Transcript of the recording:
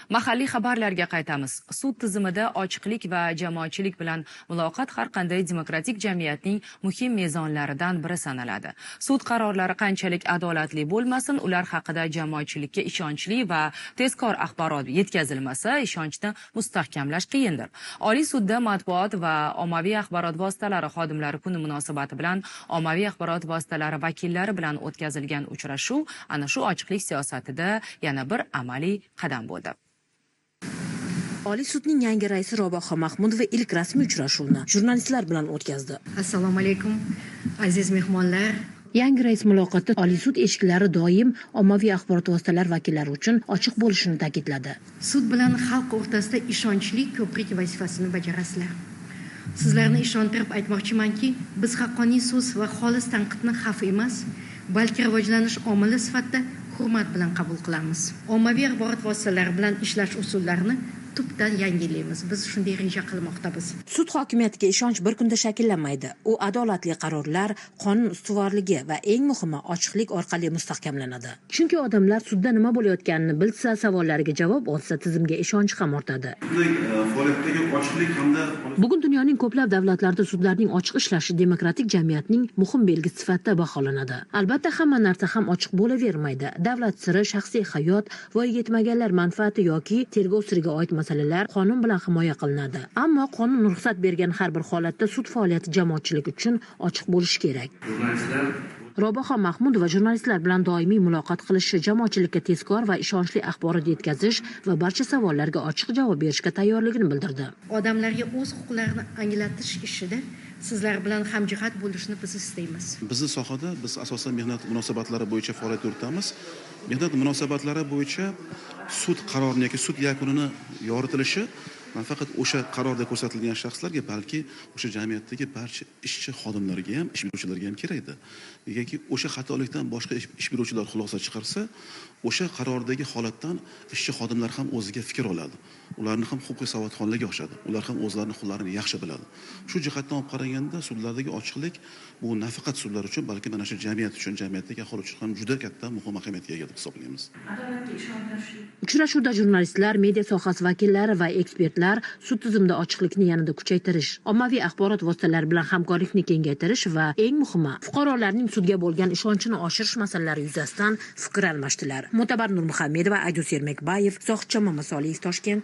Mahalliy xabarlarga qaytamiz. Sud tizimida ochiqlik va jamoatchilik bilan muloqot har qanday demokratik jamiyatning muhim mezonlaridan biri sanaladi. Sud qarorlari qanchalik adolatli bo'lmasin, ular haqida jamoatchilikka ishonchli va tezkor axborot yetkazilmasa, ishonchni mustahkamlash qiyindir. Oliy sudda matbuot va ommaviy axborot vositalari xodimlari kuni munosabati bilan ommaviy axborot vositalari vakillari bilan o'tkazilgan uchrashuv ana shu ochiqlik siyosatida yana bir amaliy qadam bo'ldi. Oliy sudning yangi raisi Robaho Mahmudova ilk rasmiy uchrashuvni jurnalistlar bilan o'tkazdi. Assalomu alaykum, aziz mehmonlar. Yangi rais muloqotda Oliy sud eshiklari doim ommaviy axborot vositalari vakillari uchun ochiq bo'lishini ta'kidladi. Sud bilan xalq o'rtasida ishonchli ko'prik vazifasini bajarasizlar. Sizlarni ishontirib aytmoqchimanki, biz haqqoniy so'z va xolis tanqidni xavf emas, balki rivojlanish omili sifatida hurmat bilan qabul qilamiz. Ommaviy axborot vositalari bilan ishlash usullarini tubdan yangilaymiz. Biz shunday reja qilmoqdamiz. Sud hokimiyatiga ishonch bir kunda shakllanmaydi. U adolatli qarorlar, qonun ustuvorligi va eng muhimi ochiqlik orqali mustahkamlanadi. Chunki odamlar sudda nima bo'layotganini bilsa, savollariga javob olsa, tizimga ishonch ham ortadi. Bugun dunyoning ko'plab davlatlarida sudlarning ochiq ishlashi demokratik jamiyatning muhim belgisi sifatida baholanadi. Albatta, hamma narsa ham ochiq bo'lavermaydi. Davlat siri, shaxsiy hayot, voyaga yetmaganlar manfaati yoki tergov siriga oid masalalar qonun bilan himoya qilinadi. Ammo qonun ruxsat bergan har bir holatda sud faoliyati jamoatchilik uchun ochiq bo'lishi kerak. Robaho Mahmudova jurnalistlar bilan doimiy muloqot qilish, jamoatchilikka tezkor va ishonchli axborot yetkazish va barcha savollarga ochiq javob berishga tayyorligini bildirdi. Odamlarga o'z huquqlarini anglatish ishida sizlar bilan hamjihat bo'lishni biz istaymiz. Bizning sohada biz asosan mehnat munosabatlari bo'yicha faoliyat yuritamiz. Mehnat munosabatlari bo'yicha sud qarorini yoki sud yakunini yoritilishi faqat o'sha qarorda ko'rsatilgan shaxslarga, balki o'sha jamiyatdagi barcha ishchi xodimlarga ham, ish beruvchilarga ham kerakdi. Negaki o'sha xatolikdan boshqa ish beruvchilar xulosa chiqarsa, o'sha qarordagi holatdan ishchi xodimlar ham o'ziga fikr oladi. Ularni ham huquqiy savodxonligi oshadi. Ular ham o'zlarining huquqlarini yaxshi biladi. Shu jihatdan olib qaraganda sudlardagi ochiqlik bu nafaqat sudlar uchun, balki mana shu jamiyat uchun, jamiyatdagi aholi uchun ham juda katta muhim ahamiyatga ega deb hisoblaymiz. Uchrashuvda jurnalistlar, media sohasi vakillari va ekspertlar sud tizimida ochiqlikni yanada kuchaytirish, ommaviy axborot vositalari bilan hamkorlikni kengaytirish va eng muhimi, fuqarolarning sudga bo'lgan ishonchini oshirish masalalari yuzasidan fikr almashdilar. Mo'tabar Nurmuhammedova, Aydus Ermakbayev, Zohidjon Mamasoliyev, Toshkent.